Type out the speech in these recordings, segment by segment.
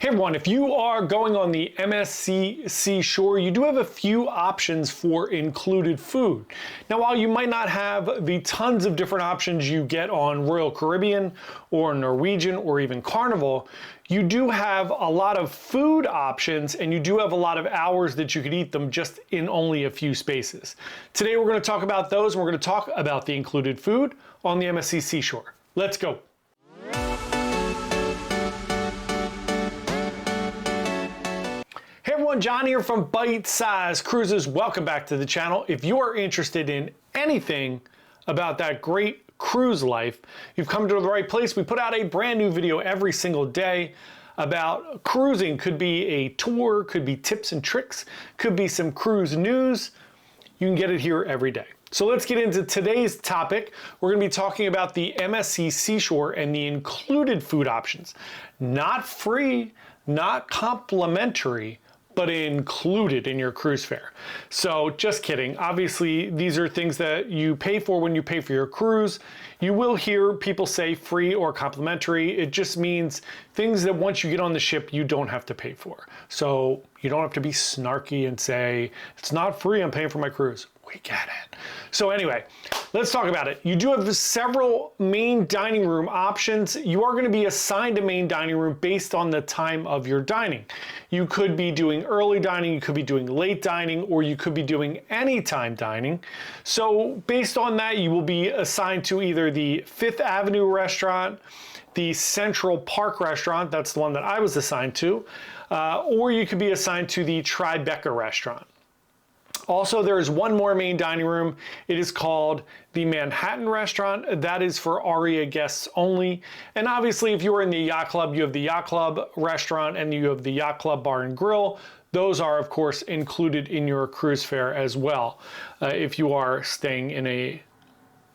Hey everyone, if you are going on the MSC Seashore, you do have a few options for included food. Now, while you might not have the tons of different options you get on Royal Caribbean or Norwegian or even Carnival, you do have a lot of food options and you do have a lot of hours that you could eat them just in only a few spaces. Today we're going to talk about those and we're going to talk about the included food on the MSC Seashore. Let's go. Hey everyone, John here from Bite Size Cruises. Welcome back to the channel. If you are interested in anything about that great cruise life, you've come to the right place. We put out a brand new video every single day about cruising. Could be a tour, could be tips and tricks, could be some cruise news. You can get it here every day. So let's get into today's topic. We're going to be talking about the MSC Seashore and the included food options. Not free, not complimentary, but included in your cruise fare. So just kidding. Obviously, these are things that you pay for when you pay for your cruise. You will hear people say free or complimentary. It just means things that once you get on the ship, you don't have to pay for. So you don't have to be snarky and say, it's not free, I'm paying for my cruise. We get it. So anyway, let's talk about it. You do have several main dining room options. You are going to be assigned a main dining room based on the time of your dining. You could be doing early dining, you could be doing late dining, or you could be doing anytime dining. So based on that, you will be assigned to either the Fifth Avenue restaurant, the Central Park restaurant, that's the one that I was assigned to, or you could be assigned to the Tribeca restaurant. Also, there is one more main dining room. It is called the Manhattan Restaurant. That is for ARIA guests only. And obviously, if you are in the Yacht Club, you have the Yacht Club Restaurant and you have the Yacht Club Bar and Grill. Those are, of course, included in your cruise fare as well, if you are staying in a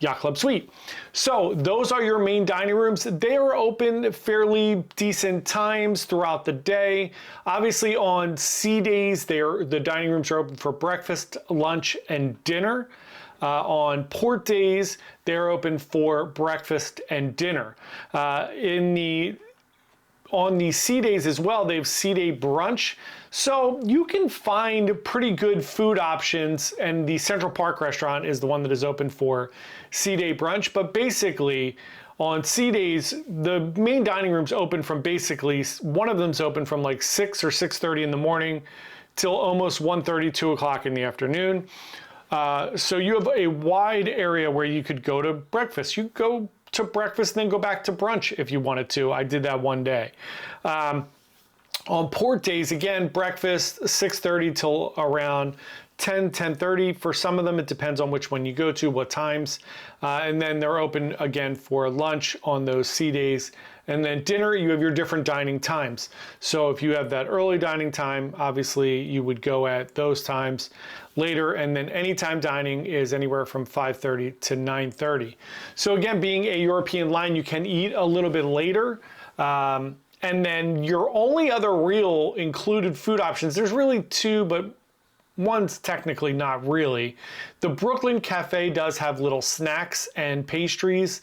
Yacht Club suite. So those are your main dining rooms. They are open fairly decent times throughout the day. Obviously on sea days, the dining rooms are open for breakfast, lunch, and dinner. On port days, they're open for breakfast and dinner. On the sea days as well, they have sea day brunch. So you can find pretty good food options, and the Central Park restaurant is the one that is open for sea day brunch. But basically, on sea days, the main dining room's open from basically, one of them's open from like 6 or 6:30 in the morning till almost 1:30, 2 o'clock in the afternoon. So you have a wide area where you could go to breakfast. You go to breakfast and then go back to brunch if you wanted to. I did that one day. On port days, again, breakfast 6:30 till around 10, 10:30. For some of them, it depends on which one you go to, what times. And then they're open again for lunch on those sea days. And then dinner, you have your different dining times. So if you have that early dining time, obviously you would go at those times later. And then anytime dining is anywhere from 5:30 to 9:30. So again, being a European line, you can eat a little bit later. And then your only other real included food options, there's really two, but one's technically not really. The Brooklyn Cafe does have little snacks and pastries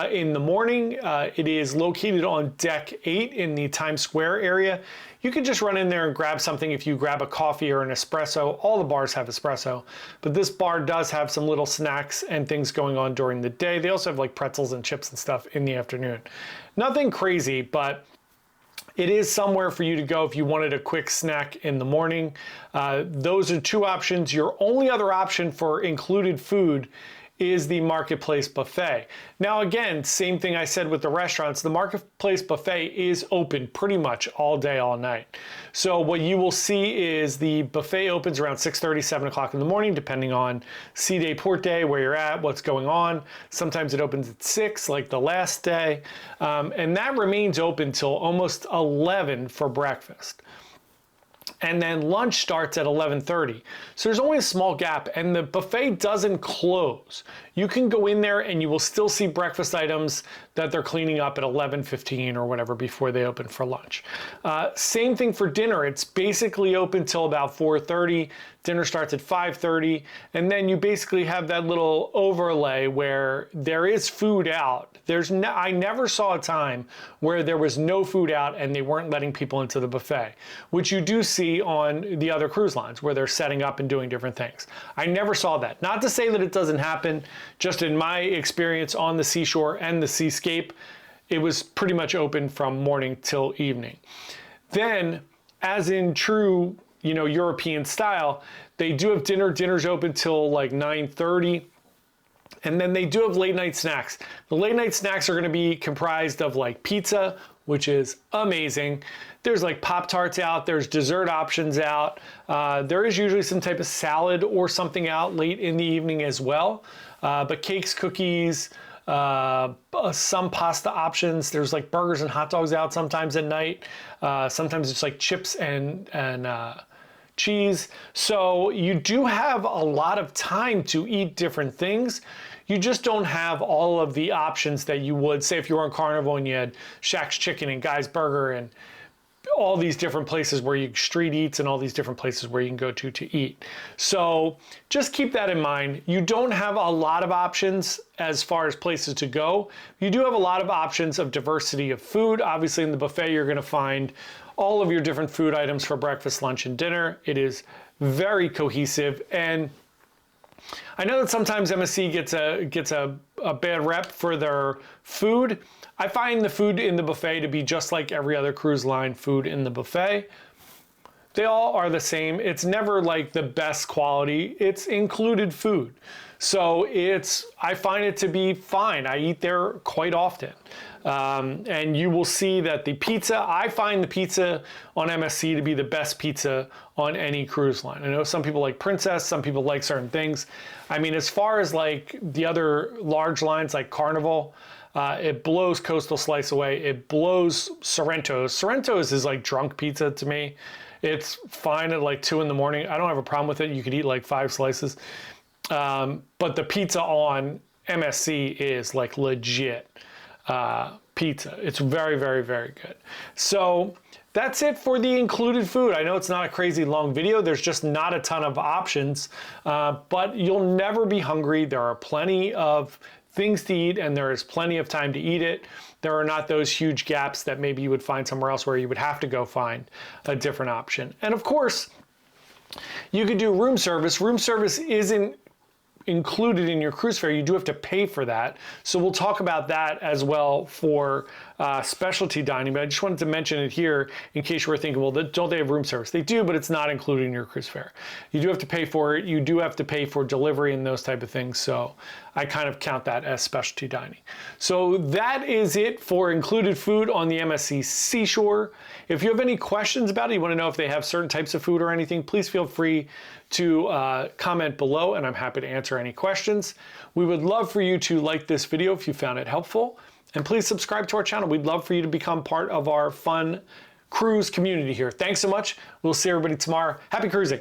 in the morning. It is located on deck 8 in the Times Square area. You can just run in there and grab something if you grab a coffee or an espresso. All the bars have espresso, but this bar does have some little snacks and things going on during the day. They also have like pretzels and chips and stuff in the afternoon. Nothing crazy, but it is somewhere for you to go if you wanted a quick snack in the morning. Those are two options. Your only other option for included food is the Marketplace Buffet. Now again, same thing I said with the restaurants, the Marketplace Buffet is open pretty much all day, all night. So what you will see is the buffet opens around 6:30, 7 o'clock in the morning, depending on sea day, port day, where you're at, what's going on. Sometimes it opens at 6, like the last day. And that remains open till almost 11 for breakfast. and then lunch starts at 11:30. So there's only a small gap, and the buffet doesn't close. You can go in there and you will still see breakfast items that they're cleaning up at 11:15 or whatever before they open for lunch. Same thing for dinner. It's basically open till about 4:30. Dinner starts at 5:30, and then you basically have that little overlay where there is food out. I never saw a time where there was no food out and they weren't letting people into the buffet, which you do see on the other cruise lines where they're setting up and doing different things. I never saw that. Not to say that it doesn't happen, just in my experience on the Seashore and the Seascape, it was pretty much open from morning till evening. Then, as in true, European style, they do have dinner. Dinner's open till like 9:30. And then they do have late night snacks. The late night snacks are going to be comprised of like pizza, which is amazing. There's like Pop-Tarts out. There's dessert options out. There is usually some type of salad or something out late in the evening as well. But cakes, cookies, some pasta options. There's like burgers and hot dogs out sometimes at night. Sometimes it's like chips and cheese. So you do have a lot of time to eat different things. You just don't have all of the options that you would, say if you were on Carnival and you had Shaq's Chicken and Guy's Burger and all these different places where you street eats and all these different places where you can go to eat. So just keep that in mind. You don't have a lot of options as far as places to go. You do have a lot of options of diversity of food. Obviously in the buffet, you're going to find all of your different food items for breakfast, lunch, and dinner. It is very cohesive. And I know that sometimes MSC gets a bad rep for their food. I find the food in the buffet to be just like every other cruise line food in the buffet. They all are the same. It's never like the best quality. It's included food. So I find it to be fine. I eat there quite often. And you will see that the pizza, I find the pizza on MSC to be the best pizza on any cruise line. I know some people like Princess, some people like certain things. I mean, as far as like the other large lines like Carnival, it blows Coastal Slice away. It blows Sorrento's. Sorrento's is like drunk pizza to me. It's fine at like 2 in the morning. I don't have a problem with it. You could eat like 5 slices. But the pizza on MSC is like legit pizza. It's very, very, very good. So that's it for the included food. I know it's not a crazy long video. There's just not a ton of options, but you'll never be hungry. There are plenty of things to eat and there is plenty of time to eat it. There are not those huge gaps that maybe you would find somewhere else where you would have to go find a different option. And of course, you could do room service. Room service isn't included in your cruise fare. You do have to pay for that. So we'll talk about that as well for specialty dining, but I just wanted to mention it here in case you were thinking, well, don't they have room service? They do, but it's not included in your cruise fare. You do have to pay for it. You do have to pay for delivery and those type of things. So I kind of count that as specialty dining. So that is it for included food on the MSC Seashore. If you have any questions about it, you want to know if they have certain types of food or anything, please feel free to comment below and I'm happy to answer any questions. We would love for you to like this video if you found it helpful, and please subscribe to our channel. We'd love for you to become part of our fun cruise community here. Thanks so much. We'll see everybody tomorrow. Happy cruising.